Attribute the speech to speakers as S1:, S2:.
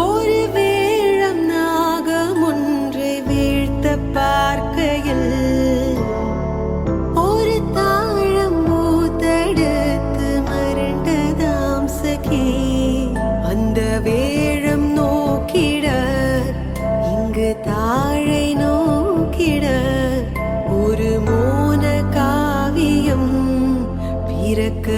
S1: ஒரு வேழம் நாகம் ஒன்றை வீழ்த்த பார்க்கையில் ஒரு தாழம் மூத்தெடுத்து மருண்டதாம் சகி. அந்த வேழம் நோக்கிட இங்கு தாழை நோக்கிட ஒரு மோன காவியம் பிறக்க